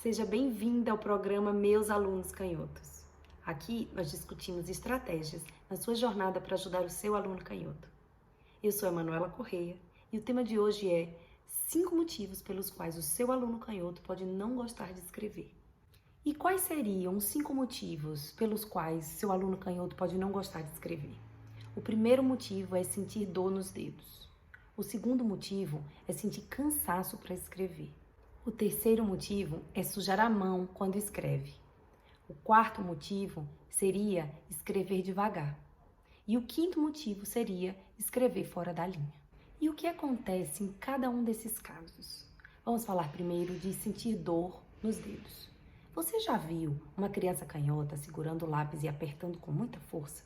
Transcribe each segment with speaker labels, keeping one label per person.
Speaker 1: Seja bem-vinda ao programa Meus Alunos Canhotos. Aqui nós discutimos estratégias na sua jornada para ajudar o seu aluno canhoto. Eu sou a Manuela Correia e o tema de hoje é 5 motivos pelos quais o seu aluno canhoto pode não gostar de escrever. E quais seriam os 5 motivos pelos quais seu aluno canhoto pode não gostar de escrever? O primeiro motivo é sentir dor nos dedos. O segundo motivo é sentir cansaço para escrever. O terceiro motivo é sujar a mão quando escreve. O quarto motivo seria escrever devagar. E o quinto motivo seria escrever fora da linha. E o que acontece em cada um desses casos? Vamos falar primeiro de sentir dor nos dedos. Você já viu uma criança canhota segurando o lápis e apertando com muita força?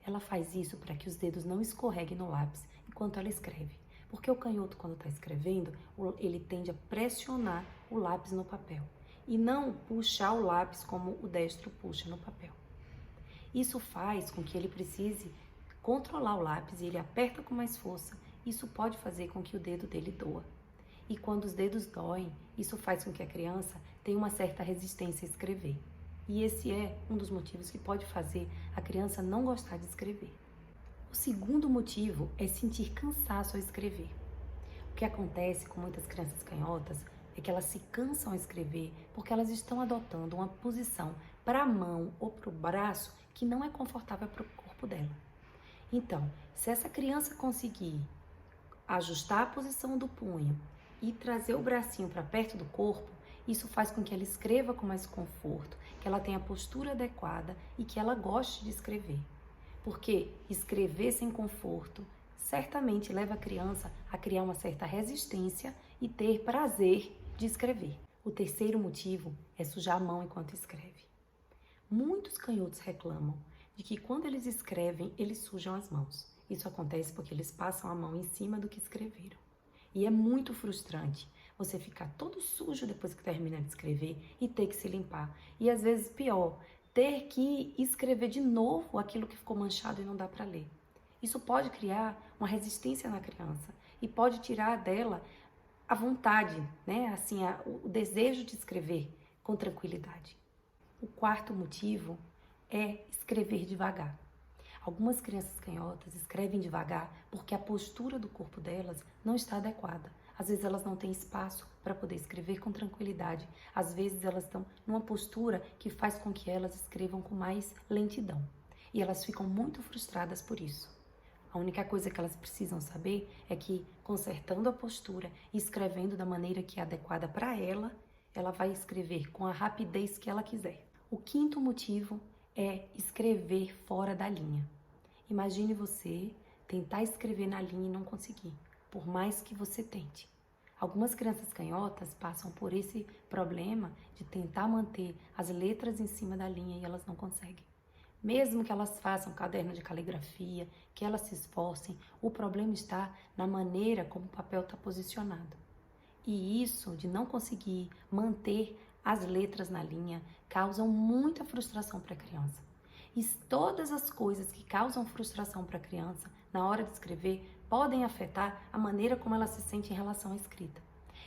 Speaker 1: Ela faz isso para que os dedos não escorreguem no lápis enquanto ela escreve. Porque o canhoto, quando está escrevendo, ele tende a pressionar o lápis no papel e não puxar o lápis como o destro puxa no papel. Isso faz com que ele precise controlar o lápis e ele aperta com mais força. Isso pode fazer com que o dedo dele doa. E quando os dedos doem, isso faz com que a criança tenha uma certa resistência a escrever. E esse é um dos motivos que pode fazer a criança não gostar de escrever. O segundo motivo é sentir cansaço ao escrever. O que acontece com muitas crianças canhotas é que elas se cansam ao escrever porque elas estão adotando uma posição para a mão ou para o braço que não é confortável para o corpo dela. Então, se essa criança conseguir ajustar a posição do punho e trazer o bracinho para perto do corpo, isso faz com que ela escreva com mais conforto, que ela tenha a postura adequada e que ela goste de escrever. Porque escrever sem conforto certamente leva a criança a criar uma certa resistência e ter prazer de escrever. O terceiro motivo é sujar a mão enquanto escreve. Muitos canhotos reclamam de que quando eles escrevem, eles sujam as mãos. Isso acontece porque eles passam a mão em cima do que escreveram. E é muito frustrante você ficar todo sujo depois que termina de escrever e ter que se limpar. E às vezes pior, ter que escrever de novo aquilo que ficou manchado e não dá para ler. Isso pode criar uma resistência na criança e pode tirar dela a vontade, né? Assim, o desejo de escrever com tranquilidade. O quarto motivo é escrever devagar. Algumas crianças canhotas escrevem devagar porque a postura do corpo delas não está adequada. Às vezes elas não têm espaço para poder escrever com tranquilidade. Às vezes elas estão numa postura que faz com que elas escrevam com mais lentidão. E elas ficam muito frustradas por isso. A única coisa que elas precisam saber é que, consertando a postura e escrevendo da maneira que é adequada para ela, ela vai escrever com a rapidez que ela quiser. O quinto motivo é escrever fora da linha. Imagine você tentar escrever na linha e não conseguir, por mais que você tente. Algumas crianças canhotas passam por esse problema de tentar manter as letras em cima da linha e elas não conseguem. Mesmo que elas façam caderno de caligrafia, que elas se esforcem, o problema está na maneira como o papel está posicionado. E isso, de não conseguir manter as letras na linha, causam muita frustração para a criança. E todas as coisas que causam frustração para a criança na hora de escrever podem afetar a maneira como ela se sente em relação à escrita.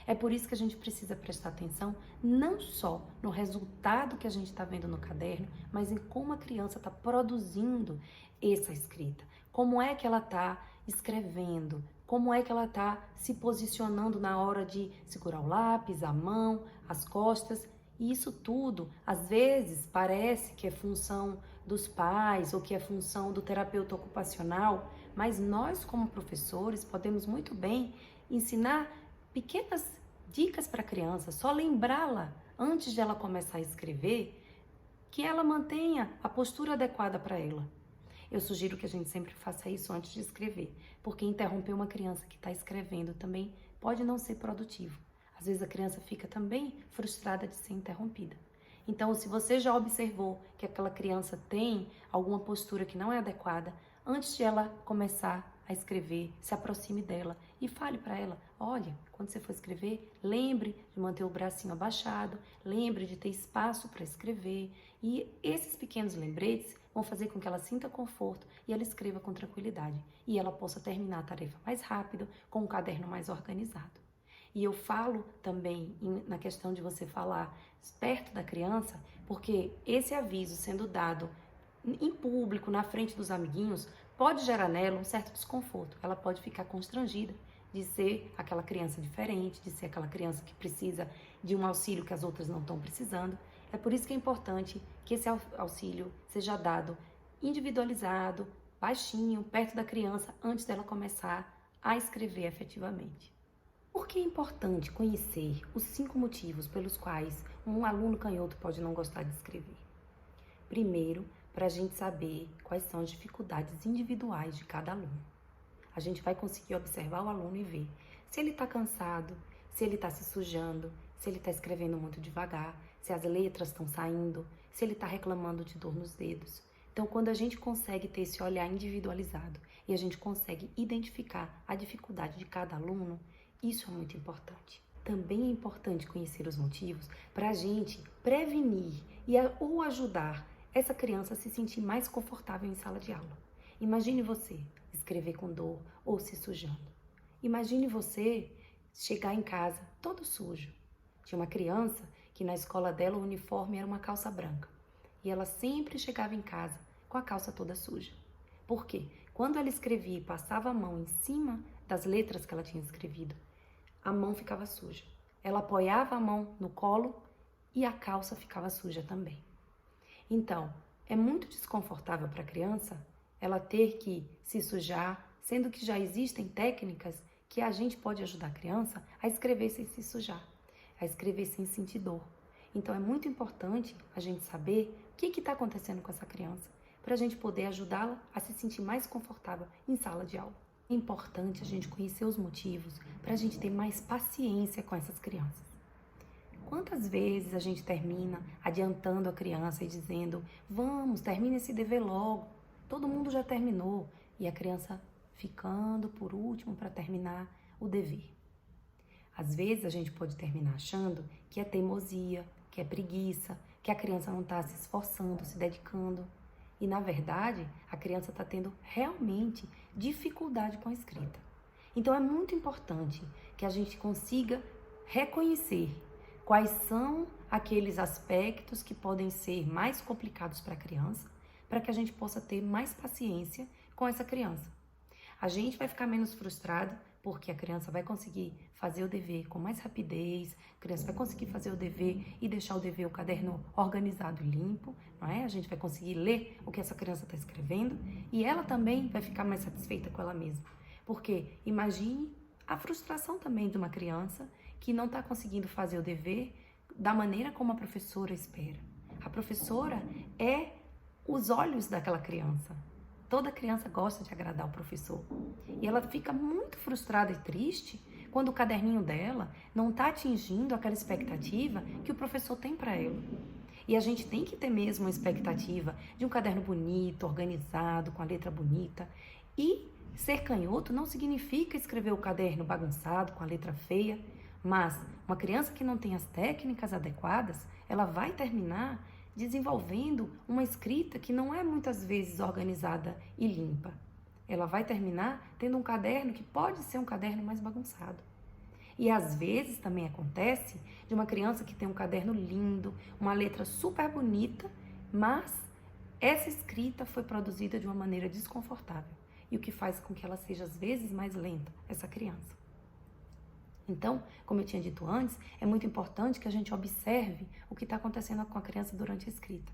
Speaker 1: É por isso que a gente precisa prestar atenção não só no resultado que a gente está vendo no caderno, mas em como a criança está produzindo essa escrita. Como é que ela está escrevendo, como é que ela está se posicionando na hora de segurar o lápis, a mão, as costas. E isso tudo, às vezes, parece que é função dos pais ou que é função do terapeuta ocupacional, mas nós, como professores, podemos muito bem ensinar pequenas dicas para a criança, só lembrá-la, antes de ela começar a escrever, que ela mantenha a postura adequada para ela. Eu sugiro que a gente sempre faça isso antes de escrever, porque interromper uma criança que está escrevendo também pode não ser produtivo. Às vezes a criança fica também frustrada de ser interrompida. Então, se você já observou que aquela criança tem alguma postura que não é adequada, antes de ela começar a escrever, se aproxime dela e fale para ela: olha, quando você for escrever, lembre de manter o bracinho abaixado, lembre de ter espaço para escrever. E esses pequenos lembretes vão fazer com que ela sinta conforto e ela escreva com tranquilidade. E ela possa terminar a tarefa mais rápido, com um caderno mais organizado. E eu falo também na questão de você falar perto da criança, porque esse aviso sendo dado em público, na frente dos amiguinhos, pode gerar nela um certo desconforto. Ela pode ficar constrangida de ser aquela criança diferente, de ser aquela criança que precisa de um auxílio que as outras não estão precisando. É por isso que é importante que esse auxílio seja dado individualizado, baixinho, perto da criança, antes dela começar a escrever efetivamente. Por que é importante conhecer os 5 motivos pelos quais um aluno canhoto pode não gostar de escrever? Primeiro, para a gente saber quais são as dificuldades individuais de cada aluno. A gente vai conseguir observar o aluno e ver se ele está cansado, se ele está se sujando, se ele está escrevendo muito devagar, se as letras estão saindo, se ele está reclamando de dor nos dedos. Então, quando a gente consegue ter esse olhar individualizado e a gente consegue identificar a dificuldade de cada aluno, isso é muito importante. Também é importante conhecer os motivos para a gente prevenir ou ajudar essa criança a se sentir mais confortável em sala de aula. Imagine você escrever com dor ou se sujando. Imagine você chegar em casa todo sujo. Tinha uma criança que na escola dela o uniforme era uma calça branca. E ela sempre chegava em casa com a calça toda suja. Por quê? Quando ela escrevia e passava a mão em cima das letras que ela tinha escrevido, a mão ficava suja. Ela apoiava a mão no colo e a calça ficava suja também. Então, é muito desconfortável para a criança ela ter que se sujar, sendo que já existem técnicas que a gente pode ajudar a criança a escrever sem se sujar, a escrever sem sentir dor. Então, é muito importante a gente saber o que está acontecendo com essa criança, para a gente poder ajudá-la a se sentir mais confortável em sala de aula. É importante a gente conhecer os motivos para a gente ter mais paciência com essas crianças. Quantas vezes a gente termina adiantando a criança e dizendo: vamos, termine esse dever logo, todo mundo já terminou, e a criança ficando por último para terminar o dever. Às vezes a gente pode terminar achando que é teimosia, que é preguiça, que a criança não está se esforçando, se dedicando. E, na verdade, a criança está tendo realmente dificuldade com a escrita. Então, é muito importante que a gente consiga reconhecer quais são aqueles aspectos que podem ser mais complicados para a criança, para que a gente possa ter mais paciência com essa criança. A gente vai ficar menos frustrado, porque a criança vai conseguir fazer o dever com mais rapidez, a criança vai conseguir fazer o dever e deixar o caderno organizado e limpo, não é? A gente vai conseguir ler o que essa criança está escrevendo e ela também vai ficar mais satisfeita com ela mesma. Porque imagine a frustração também de uma criança que não está conseguindo fazer o dever da maneira como a professora espera. A professora é os olhos daquela criança. Toda criança gosta de agradar o professor. E ela fica muito frustrada e triste quando o caderninho dela não está atingindo aquela expectativa que o professor tem para ela. E a gente tem que ter mesmo uma expectativa de um caderno bonito, organizado, com a letra bonita. E ser canhoto não significa escrever o caderno bagunçado, com a letra feia. Mas uma criança que não tem as técnicas adequadas, ela vai terminar desenvolvendo uma escrita que não é muitas vezes organizada e limpa. Ela vai terminar tendo um caderno que pode ser um caderno mais bagunçado. E às vezes também acontece de uma criança que tem um caderno lindo, uma letra super bonita, mas essa escrita foi produzida de uma maneira desconfortável, e o que faz com que ela seja às vezes mais lenta, essa criança. Então, como eu tinha dito antes, é muito importante que a gente observe o que está acontecendo com a criança durante a escrita.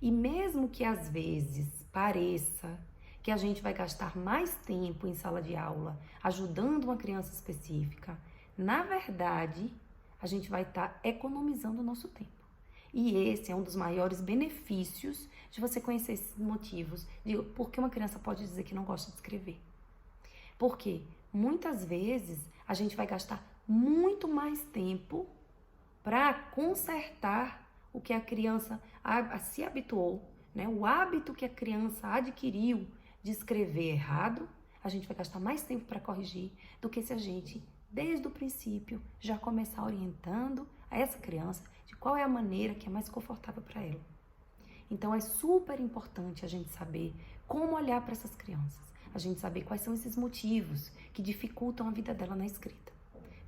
Speaker 1: E mesmo que às vezes pareça que a gente vai gastar mais tempo em sala de aula ajudando uma criança específica, na verdade, a gente vai estar economizando o nosso tempo. E esse é um dos maiores benefícios de você conhecer esses motivos de por que uma criança pode dizer que não gosta de escrever. Porque muitas vezes a gente vai gastar muito mais tempo para consertar o que a criança se habituou, né? O hábito que a criança adquiriu de escrever errado, a gente vai gastar mais tempo para corrigir do que se a gente, desde o princípio, já começar orientando a essa criança de qual é a maneira que é mais confortável para ela. Então, é super importante a gente saber como olhar para essas crianças, a gente saber quais são esses motivos que dificultam a vida dela na escrita.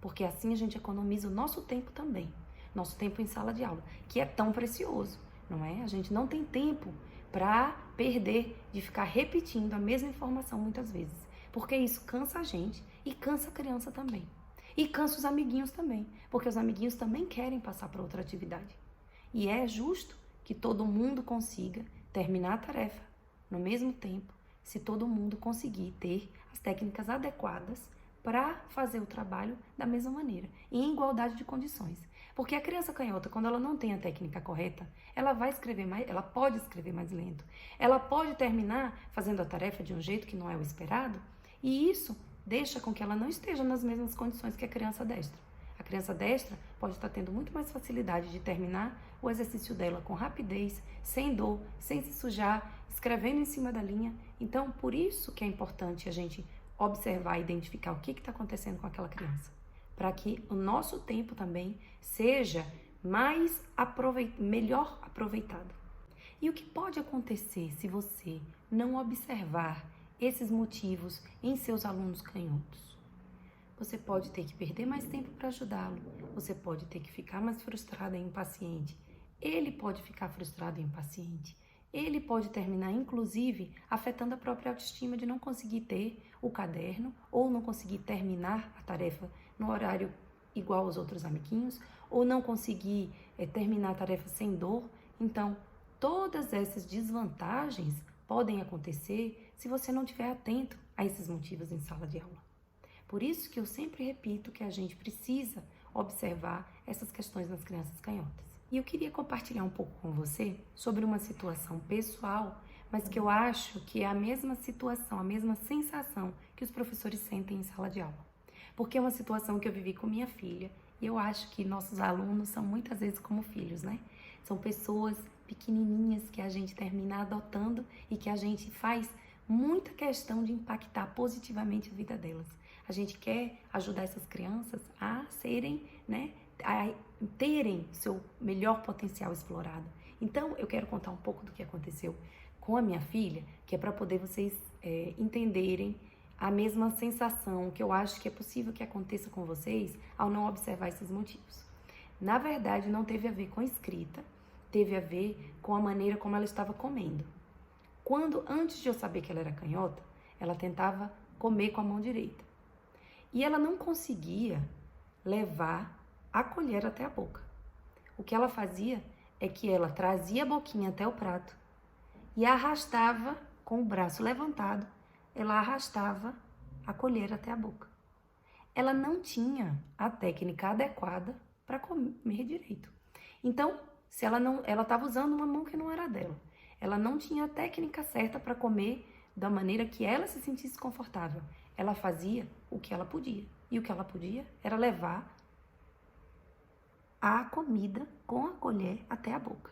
Speaker 1: porque assim a gente economiza o nosso tempo também, nosso tempo em sala de aula, que é tão precioso, não é? A gente não tem tempo para perder de ficar repetindo a mesma informação muitas vezes, porque isso cansa a gente e cansa a criança também. E cansa os amiguinhos também, porque os amiguinhos também querem passar para outra atividade. E é justo que todo mundo consiga terminar a tarefa no mesmo tempo, se todo mundo conseguir ter as técnicas adequadas para fazer o trabalho da mesma maneira, em igualdade de condições. Porque a criança canhota, quando ela não tem a técnica correta, ela vai escrever mais, ela pode escrever mais lento. Ela pode terminar fazendo a tarefa de um jeito que não é o esperado, e isso deixa com que ela não esteja nas mesmas condições que a criança destra. A criança destra pode estar tendo muito mais facilidade de terminar o exercício dela com rapidez, sem dor, sem se sujar, escrevendo em cima da linha. Então, por isso que é importante a gente observar e identificar o que está acontecendo com aquela criança, para que o nosso tempo também seja melhor aproveitado. E o que pode acontecer se você não observar esses motivos em seus alunos canhotos? Você pode ter que perder mais tempo para ajudá-lo, você pode ter que ficar mais frustrado e impaciente, ele pode ficar frustrado e impaciente, ele pode terminar, inclusive, afetando a própria autoestima de não conseguir ter o caderno ou não conseguir terminar a tarefa no horário igual aos outros amiguinhos, ou não conseguir terminar a tarefa sem dor. Então, todas essas desvantagens podem acontecer se você não estiver atento a esses motivos em sala de aula. Por isso que eu sempre repito que a gente precisa observar essas questões nas crianças canhotas. E eu queria compartilhar um pouco com você sobre uma situação pessoal, mas que eu acho que é a mesma situação, a mesma sensação que os professores sentem em sala de aula. Porque é uma situação que eu vivi com minha filha e eu acho que nossos alunos são muitas vezes como filhos, né? São pessoas pequenininhas que a gente termina adotando e que a gente faz muita questão de impactar positivamente a vida delas. A gente quer ajudar essas crianças a serem, né, a terem seu melhor potencial explorado. Então, eu quero contar um pouco do que aconteceu com a minha filha, que é para poder vocês entenderem a mesma sensação que eu acho que é possível que aconteça com vocês ao não observar esses motivos. Na verdade, não teve a ver com a escrita, teve a ver com a maneira como ela estava comendo. Antes de eu saber que ela era canhota, ela tentava comer com a mão direita. E ela não conseguia levar a colher até a boca. O que ela fazia é que ela trazia a boquinha até o prato e arrastava com o braço levantado, ela arrastava a colher até a boca. Ela não tinha a técnica adequada para comer direito. Então, se ela estava usando uma mão que não era dela. Ela não tinha a técnica certa para comer da maneira que ela se sentisse confortável. Ela fazia o que ela podia. E o que ela podia era levar a comida com a colher até a boca.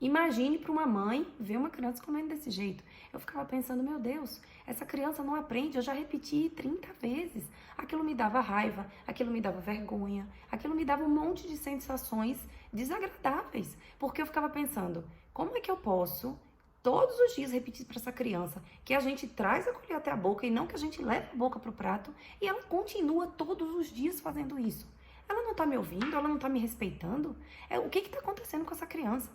Speaker 1: Imagine para uma mãe ver uma criança comendo desse jeito. Eu ficava pensando, meu Deus, essa criança não aprende, eu já repeti 30 vezes. Aquilo me dava raiva, aquilo me dava vergonha, aquilo me dava um monte de sensações desagradáveis. Porque eu ficava pensando, como é que eu posso todos os dias repetir para essa criança que a gente traz a colher até a boca e não que a gente leve a boca para o prato, e ela continua todos os dias fazendo isso? Ela não está me ouvindo, ela não está me respeitando? O que está acontecendo com essa criança?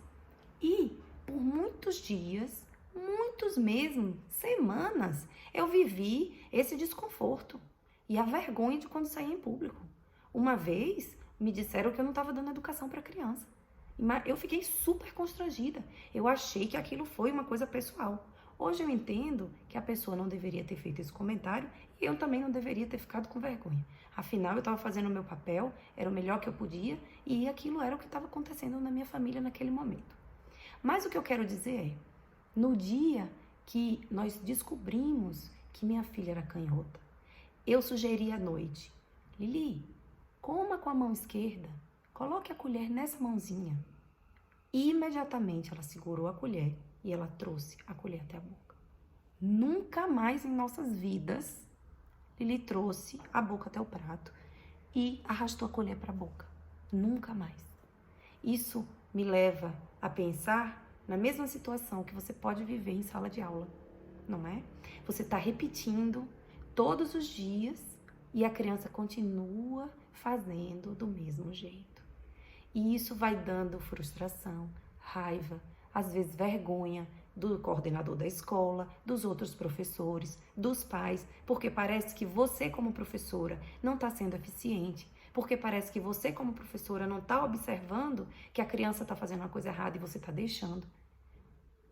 Speaker 1: E por muitos dias, muitos mesmo, semanas, eu vivi esse desconforto e a vergonha de quando saía em público. Uma vez me disseram que eu não estava dando educação para a criança. Eu fiquei super constrangida. Eu achei que aquilo foi uma coisa pessoal. Hoje eu entendo que a pessoa não deveria ter feito esse comentário e eu também não deveria ter ficado com vergonha. Afinal, eu estava fazendo o meu papel, era o melhor que eu podia e aquilo era o que estava acontecendo na minha família naquele momento. Mas o que eu quero dizer é, no dia que nós descobrimos que minha filha era canhota, eu sugeri à noite, Lili, coma com a mão esquerda, coloque a colher nessa mãozinha. E imediatamente ela segurou a colher e ela trouxe a colher até a boca. Nunca mais em nossas vidas, Lili trouxe a boca até o prato e arrastou a colher para a boca. Nunca mais. Isso me leva a pensar na mesma situação que você pode viver em sala de aula, não é? Você está repetindo todos os dias e a criança continua fazendo do mesmo jeito. E isso vai dando frustração, raiva, às vezes vergonha do coordenador da escola, dos outros professores, dos pais, porque parece que você como professora não está sendo eficiente, porque parece que você como professora não está observando que a criança está fazendo uma coisa errada e você está deixando.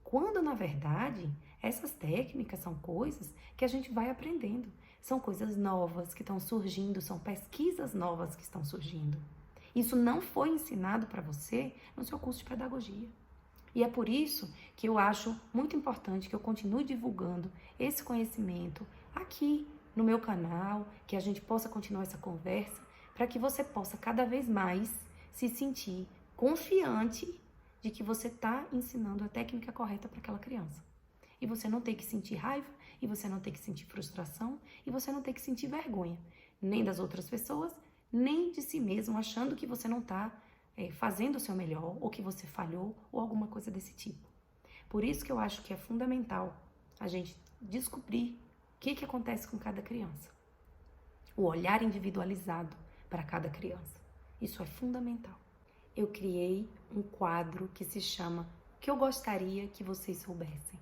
Speaker 1: Quando, na verdade, essas técnicas são coisas que a gente vai aprendendo. São coisas novas que estão surgindo, são pesquisas novas que estão surgindo. Isso não foi ensinado para você no seu curso de pedagogia. E é por isso que eu acho muito importante que eu continue divulgando esse conhecimento aqui no meu canal, que a gente possa continuar essa conversa, para que você possa cada vez mais se sentir confiante de que você está ensinando a técnica correta para aquela criança. E você não tem que sentir raiva, e você não tem que sentir frustração, e você não tem que sentir vergonha, nem das outras pessoas, nem de si mesmo, achando que você não está fazendo o seu melhor, ou que você falhou, ou alguma coisa desse tipo. Por isso que eu acho que é fundamental a gente descobrir o que acontece com cada criança. O olhar individualizado para cada criança. Isso é fundamental. Eu criei um quadro que se chama O que eu gostaria que vocês soubessem.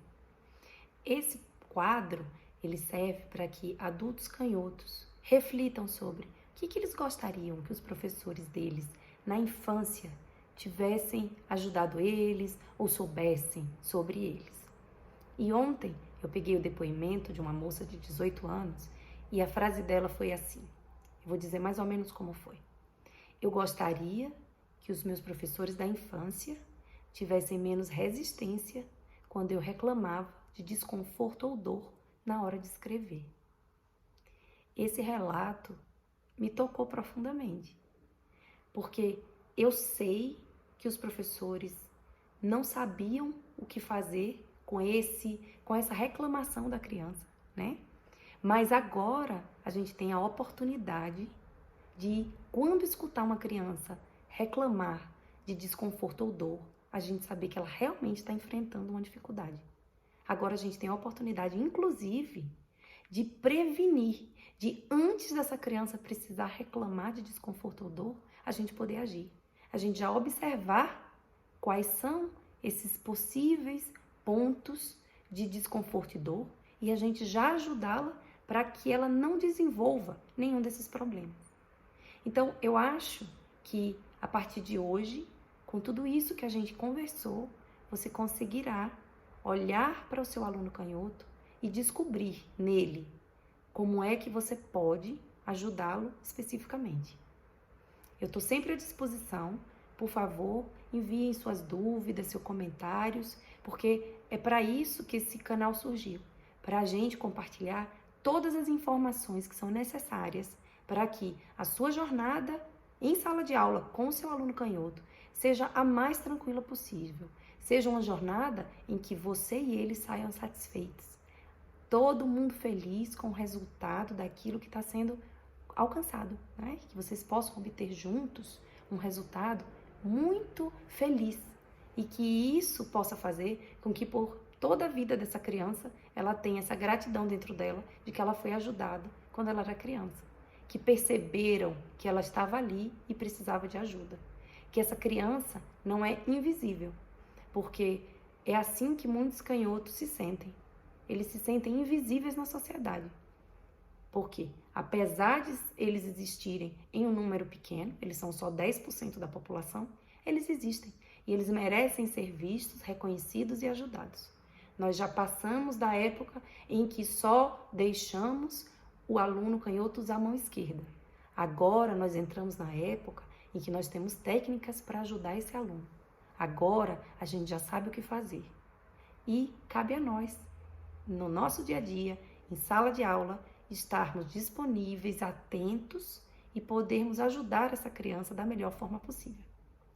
Speaker 1: Esse quadro, ele serve para que adultos canhotos reflitam sobre o que eles gostariam que os professores deles, na infância, tivessem ajudado eles ou soubessem sobre eles. E ontem eu peguei o depoimento de uma moça de 18 anos e a frase dela foi assim. Eu vou dizer mais ou menos como foi. Eu gostaria que os meus professores da infância tivessem menos resistência quando eu reclamava de desconforto ou dor na hora de escrever. Esse relato me tocou profundamente, porque eu sei que os professores não sabiam o que fazer com essa reclamação da criança, né? Mas agora a gente tem a oportunidade de, quando escutar uma criança reclamar de desconforto ou dor, a gente saber que ela realmente está enfrentando uma dificuldade. Agora a gente tem a oportunidade, inclusive, de prevenir, de antes dessa criança precisar reclamar de desconforto ou dor, a gente poder agir. A gente já observar quais são esses possíveis pontos de desconforto e dor e a gente já ajudá-la para que ela não desenvolva nenhum desses problemas. Então, eu acho que a partir de hoje, com tudo isso que a gente conversou, você conseguirá olhar para o seu aluno canhoto e descobrir nele como é que você pode ajudá-lo especificamente. Eu estou sempre à disposição. Por favor, enviem suas dúvidas, seus comentários, porque é para isso que esse canal surgiu, para a gente compartilhar todas as informações que são necessárias para que a sua jornada em sala de aula com o seu aluno canhoto seja a mais tranquila possível, seja uma jornada em que você e ele saiam satisfeitos, todo mundo feliz com o resultado daquilo que está sendo alcançado, né? Que vocês possam obter juntos um resultado muito feliz e que isso possa fazer com que por toda a vida dessa criança ela tenha essa gratidão dentro dela de que ela foi ajudada quando ela era criança, que perceberam que ela estava ali e precisava de ajuda, que essa criança não é invisível, porque é assim que muitos canhotos se sentem. Eles se sentem invisíveis na sociedade. Porque, apesar de eles existirem em um número pequeno, eles são só 10% da população, eles existem e eles merecem ser vistos, reconhecidos e ajudados. Nós já passamos da época em que só deixamos o aluno canhoto usar a mão esquerda. Agora nós entramos na época em que nós temos técnicas para ajudar esse aluno. Agora a gente já sabe o que fazer. E cabe a nós, no nosso dia a dia, em sala de aula, estarmos disponíveis, atentos e podermos ajudar essa criança da melhor forma possível.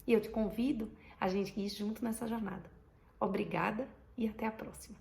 Speaker 1: E eu te convido a gente ir junto nessa jornada. Obrigada e até a próxima.